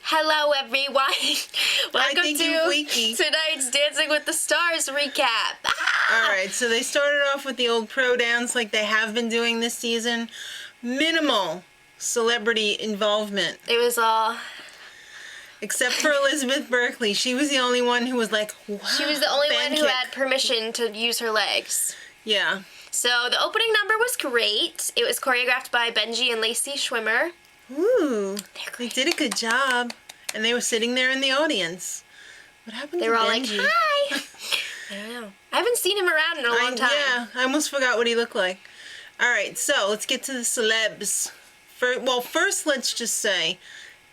Hello, everyone. Welcome to Freaky. tonight's Dancing with the Stars recap. All right, so they started off with the old pro dance like they have been doing this season. Minimal celebrity involvement. It was all... Except for Elizabeth Berkley. She was the only one who was like, wow. She was the only fan one who kick. had permission to use her legs. Yeah. So the opening number was great. It was choreographed by Benji and Lacey Schwimmer. Ooh. They're They did a good job. And they were sitting there in the audience. What happened They to were all Benji? like, hi! I don't know. I haven't seen him around in a long time. Yeah, I almost forgot what he looked like. All right, so let's get to the celebs. First, let's just say,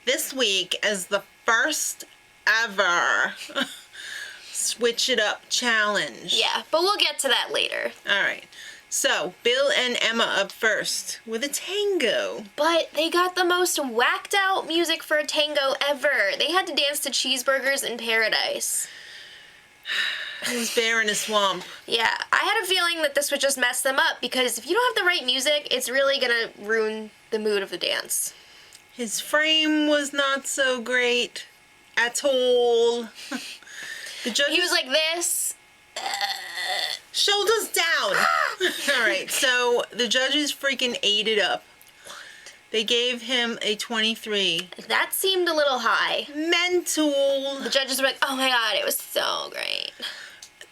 this week as the first ever Switch It Up challenge. Yeah, but we'll get to that later. All right. So, Bill and Emma up first with a tango. But they got the most whacked out music for a tango ever. They had to dance to Cheeseburgers in Paradise. It was bear in a swamp. Yeah, I had a feeling that this would just mess them up because if you don't have the right music, it's really gonna ruin the mood of the dance. His frame was not so great at all. The judges... He was like this. Shoulders down. All right, so the judges freaking ate it up. They gave him a 23. That seemed a little high. Mental. The judges were like, oh my god, it was so great.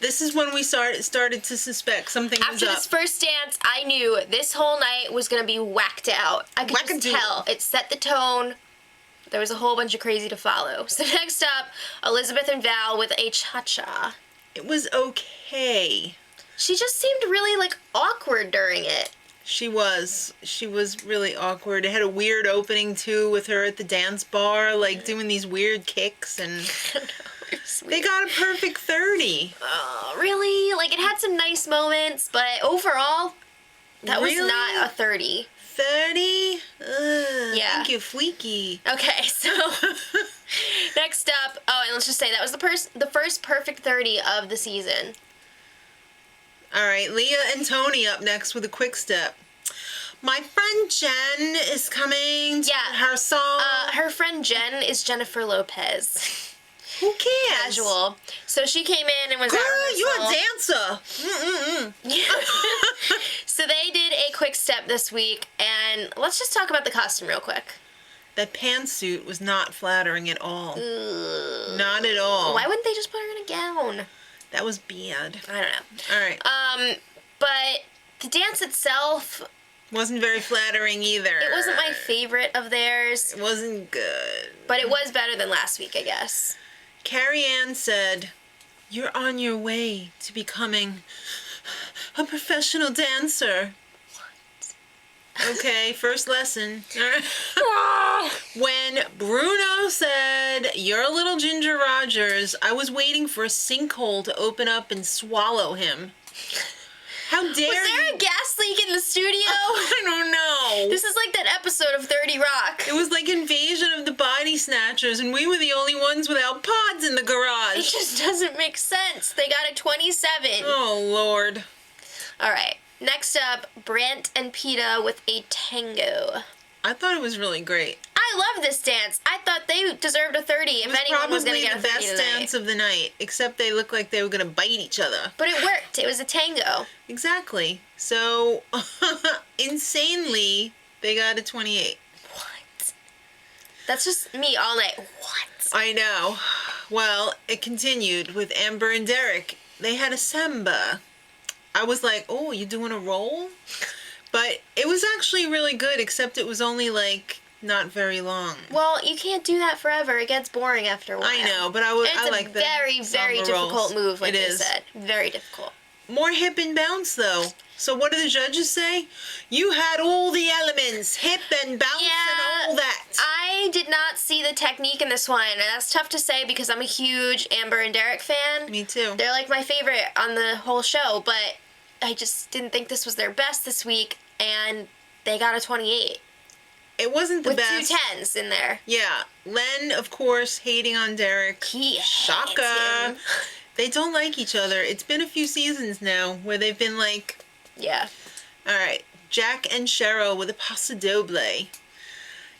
This is when we started to suspect something was After up. this first dance, I knew this whole night was gonna be whacked out. I could just Wackadoodle. tell. It set the tone. There was a whole bunch of crazy to follow. So next up, Elizabeth and Val with a cha-cha. It was okay. She just seemed really, like, awkward during it. She was really awkward. It had a weird opening, too, with her at the dance bar, like, doing these weird kicks, and they got a perfect 30. Oh, really? Like, it had some nice moments, but overall, that was Really? not a 30. 30? Ugh, Yeah. Thank you, Fleeky. Okay, so next up, and let's just say that was the first perfect 30 of the season. All right, Leah and Tony up next with a quick step. My friend Jen is coming to her song. Her friend Jen is Jennifer Lopez. Who cares? Casual. So she came in and was Girl, at you a rehearsal. dancer. So they did a quick step this week, and let's just talk about the costume real quick. That pantsuit was not flattering at all. Ugh. Not at all. Why wouldn't they just put her in a gown? That was bad. I don't know. All right. But the dance itself, Wasn't very flattering either. it wasn't my favorite of theirs, It wasn't good. but it was better than last week, I guess. Carrie Ann said, "You're on your way to becoming a professional dancer." Okay, first lesson. When Bruno said, "You're a little Ginger Rogers," I was waiting for a sinkhole to open up and swallow him. How dare Was there you? a gas leak in the studio? I don't know. This is like that episode of 30 Rock. It was like Invasion of the Body Snatchers, and we were the only ones without pods in the It garage. just doesn't make sense. They got a 27. Oh, Lord. All right. Next up, Brant and Peta with a tango. I thought it was really great. I love this dance. I thought they deserved a 30 It if was anyone was going probably to get a the 30 best tonight. dance of the night, except they looked like they were going to bite each other. But it worked. It was a tango. Exactly. So, insanely, they got a 28. What? That's just me all night. What? I know. Well, it continued with Amber and Derek. They had a samba. I was like, oh, you doing a roll? But it was actually really good, except it was only like not very long. Well, you can't do that forever. It gets boring after a while. I know, but I like It's the a very, very samba difficult rolls. move, like It they is. said. Very difficult. More hip and bounce, though. So what do the judges say? You had all the elements, hip and bounce and all that. I did not see the technique in this one, and that's tough to say because I'm a huge Amber and Derek fan. Me too. They're like my favorite on the whole show, but I just didn't think this was their best this week, and they got a 28. It wasn't the With best. 2 10s in there. Yeah. Len, of course, hating on Derek. He hates Shaka. him. They don't like each other. It's been a few seasons now where they've been like Yeah. All right. Jack and Cheryl with a paso doble.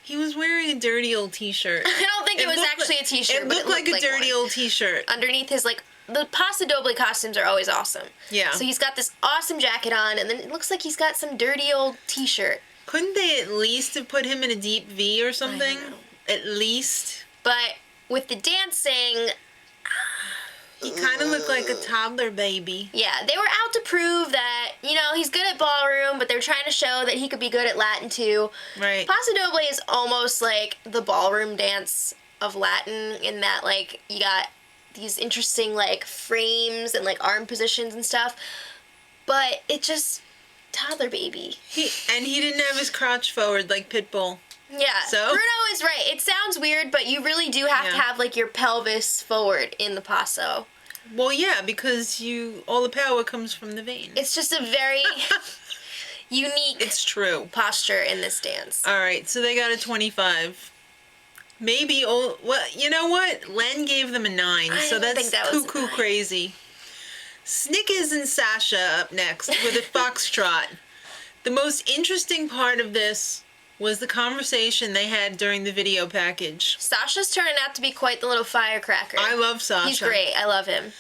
He was wearing a dirty old t-shirt. I don't think it was actually a t-shirt. It looked like a dirty old t-shirt. Underneath his, like, the paso doble costumes are always awesome. Yeah. So he's got this awesome jacket on, and then it looks like he's got some dirty old t-shirt. Couldn't they at least have put him in a deep V or something? I know. At least. But with the dancing, He kind of looked like a toddler baby. yeah, they were out to prove that, you know, he's good at ballroom, but they're trying to show that he could be good at Latin too. Right. Paso doble is almost like the ballroom dance of Latin in that, like, you got these interesting, like, frames and, like, arm positions and stuff. But it just, toddler baby. He didn't have his crotch forward like Pitbull. Yeah, So? Bruno is right. It sounds weird, but you really do have to have, like, your pelvis forward in the paso. Well, yeah, because all the power comes from the vein. It's just a very unique It's true. posture in this dance. All right, so they got a 25. Maybe, well, you know what? Len gave them a 9, I so didn't that's think that was a cuckoo 9. crazy. Snickers and Sasha up next with a foxtrot. The most interesting part of this was the conversation they had during the video package. Sasha's turning out to be quite the little firecracker. I love Sasha. He's great. I love him.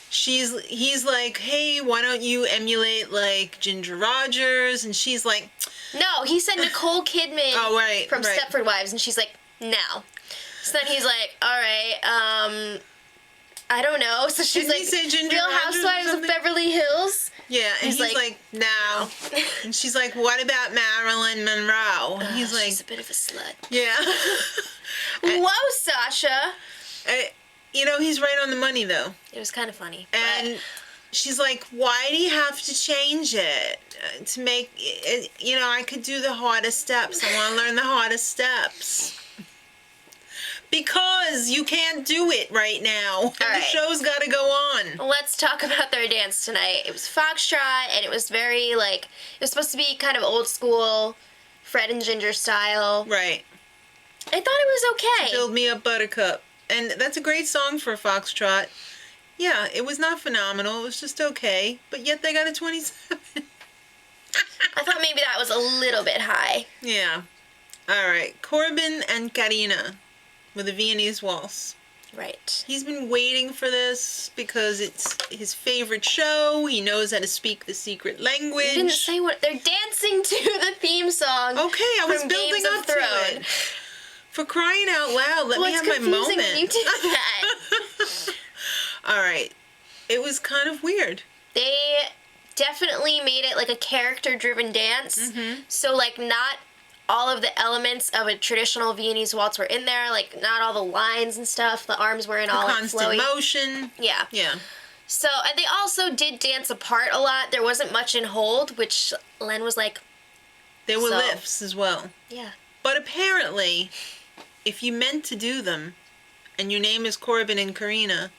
He's like, hey, why don't you emulate like Ginger Rogers? And she's like, No, he said Nicole Kidman oh, right, from right. Stepford Wives, and she's like, no. So then he's like, all right, I don't know. So she's Didn't like, he say Ginger Real Rogers or Housewives of something? Beverly Hills? yeah, and he's like, no. And she's like, what about Marilyn Monroe? And he's like, She's a bit of a slut. yeah. Whoa, Sasha! You know, he's right on the money, though. It was kind of funny. And she's like, why do you have to change it? To make it, you know, I could do the hardest steps. I want to learn the hardest steps. Because you can't do it right now. The right. show's got to go on. Let's talk about their dance tonight. It was foxtrot, and it was very, like, it was supposed to be kind of old school, Fred and Ginger style. Right. I thought it was okay. Build Me Up Buttercup. And that's a great song for a foxtrot. Yeah, it was not phenomenal. It was just okay. But yet they got a 27. I thought maybe that was a little bit high. Yeah. All right. Corbin and Karina with a Viennese waltz. Right. He's been waiting for this because it's his favorite show. He knows how to speak the secret language. You didn't say what they're dancing to the theme song. Okay, I was from building Games of up to Thrones. it. For crying out loud, let me Well, have it's my confusing moment. when you do that. All right. It was kind of weird. They definitely made it like a character-driven dance. Mm-hmm. So, like, not all of the elements of a traditional Viennese waltz were in there. Like, not all the lines and stuff. The arms were in all like, Constant flowy. motion. Yeah. Yeah. So, and they also did dance apart a lot. There wasn't much in hold, which Len was like, There were So- lifts as well. yeah. But apparently, if you meant to do them, and your name is Corbin and Karina,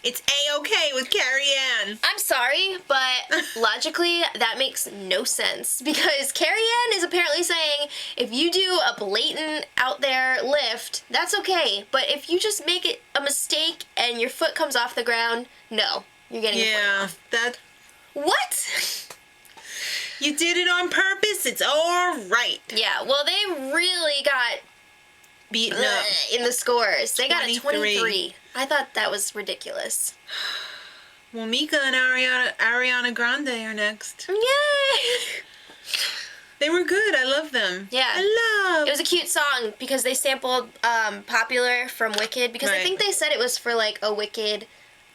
it's A-okay with Carrie Ann. I'm sorry, but logically, that makes no sense. Because Carrie Ann is apparently saying, if you do a blatant out there lift, that's okay. But if you just make it a mistake and your foot comes off the ground, no. You're getting a point Yeah, off. that... What? You did it on purpose, it's all right. Yeah, well, they really got Beaten up. in the scores. They got a 23. 23. I thought that was ridiculous. Well, Mika and Ariana Grande are next. Yay! They were good. I love them. Yeah. I love. It was a cute song because they sampled Popular from Wicked because I Right. think they said it was for like a Wicked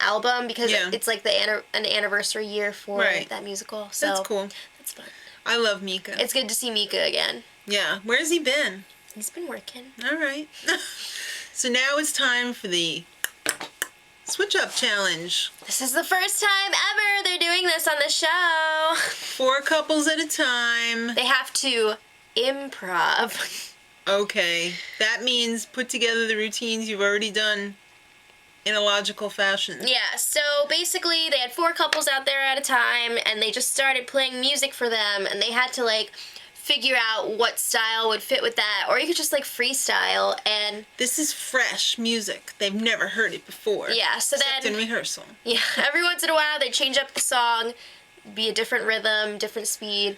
album because Yeah. it's like an anniversary year for Right. that musical. So That's cool. That's fun. I love Mika. It's good to see Mika again. Yeah. Where's he been? He's been working. All right. So now it's time for the Switch Up Challenge. This is the first time ever they're doing this on the show. 4 couples at a time. They have to improv. Okay. That means put together the routines you've already done in a logical fashion. Yeah, so basically they had 4 couples out there at a time and they just started playing music for them and they had to like figure out what style would fit with that, or you could just like freestyle and This is fresh music. They've never heard it before. yeah, so Except then in rehearsal. yeah, every once in a while they change up the song. be a different rhythm, different speed.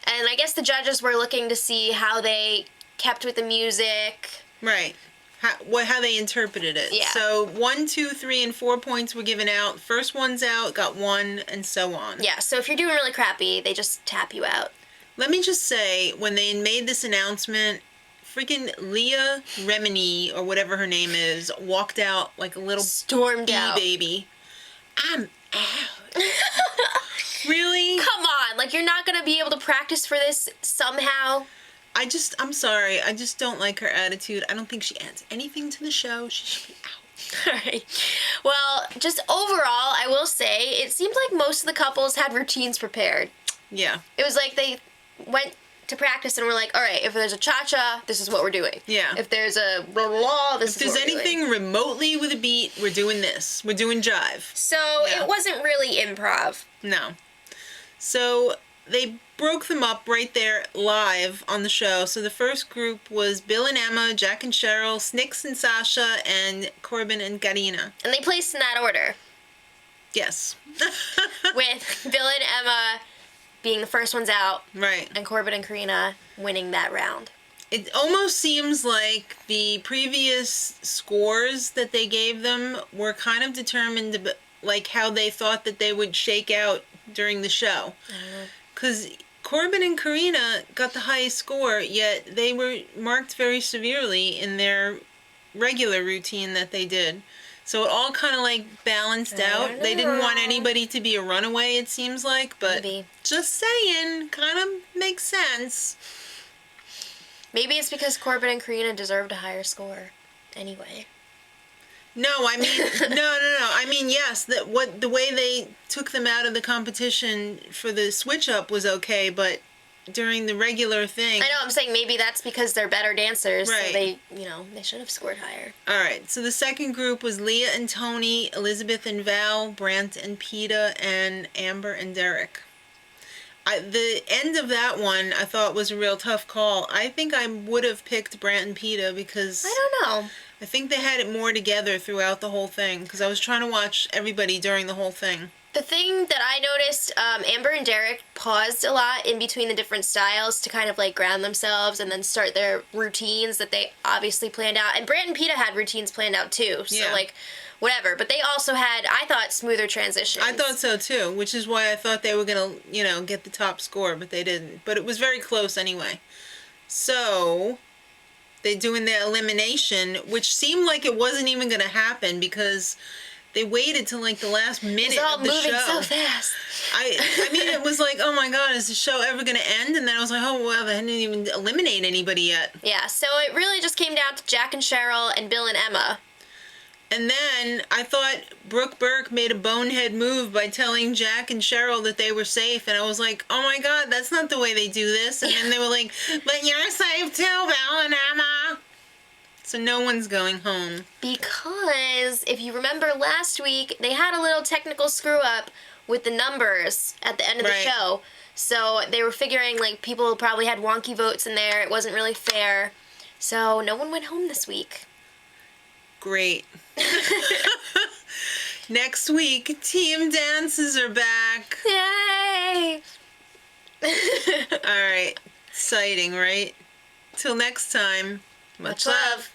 And I guess the judges were looking to see how they kept with the music. Right. How they interpreted it. Yeah. So 1, 2, 3, and 4 points were given out. First one's out, got 1, and so on. Yeah, so if you're doing really crappy, they just tap you out. Let me just say, when they made this announcement, freaking Leah Remini, or whatever her name is, walked out like a little Stormed bee out. baby. I'm out. Really? Come on, like you're not gonna be able to practice for this somehow? I'm sorry. I just don't like her attitude. I don't think she adds anything to the show. She should be out. Alright. Well, just overall, I will say, it seemed like most of the couples had routines prepared. Yeah. It was like they went to practice and were like, alright, if there's a cha-cha, this is what we're doing. Yeah. If there's a blah blah blah, this If is there's what we're doing. anything remotely with a beat, we're doing this. We're doing jive. So, Yeah. it wasn't really improv. No. So they broke them up right there live on the show. So the first group was Bill and Emma, Jack and Cheryl, Snix and Sasha, and Corbin and Garina. And they placed in that order, Yes. with Bill and Emma being the first ones out, Right. and Corbin and Karina winning that round. It almost seems like the previous scores that they gave them were kind of determined, like how they thought that they would shake out during the show. Because Corbin and Karina got the highest score, yet they were marked very severely in their regular routine that they did. So it all kind of like balanced out. They didn't want anybody to be a runaway, it seems like, but Maybe. just saying, kind of makes sense. Maybe it's because Corbin and Karina deserved a higher score anyway. No, I mean, no. I mean, yes, the way they took them out of the competition for the switch up was okay, but during the regular thing. I know, I'm saying maybe that's because they're better dancers, Right. so they, they should have scored higher. All right, so the second group was Leah and Tony, Elizabeth and Val, Brant and Peta, and Amber and Derek. The end of that one I thought was a real tough call. I think I would have picked Brant and Peta because I don't know. I think they had it more together throughout the whole thing because I was trying to watch everybody during the whole thing. The thing that I noticed, Amber and Derek paused a lot in between the different styles to kind of like ground themselves and then start their routines that they obviously planned out. And Brant and Peta had routines planned out too, so Yeah. like whatever. But they also had, I thought, smoother transitions. I thought so too, which is why I thought they were gonna, get the top score, but they didn't. But it was very close anyway. So they doing their elimination, which seemed like it wasn't even gonna happen because they waited till like the last minute It's all of the moving show. so fast. I mean, it was like, oh my god, is the show ever gonna end? And then I was like, oh wow, they hadn't even eliminate anybody yet. Yeah, so it really just came down to Jack and Cheryl and Bill and Emma. And then I thought Brooke Burke made a bonehead move by telling Jack and Cheryl that they were safe. And I was like, oh my god, that's not the way they do this. And then they were like, but you're safe too, Bill and Emma. So no one's going home. Because if you remember last week, they had a little technical screw up with the numbers at the end of the Right. show. So they were figuring like people probably had wonky votes in there. It wasn't really fair. So no one went home this week. Great. Next week, team dances are back. Yay! All right. Exciting, right? Till next time. Much love.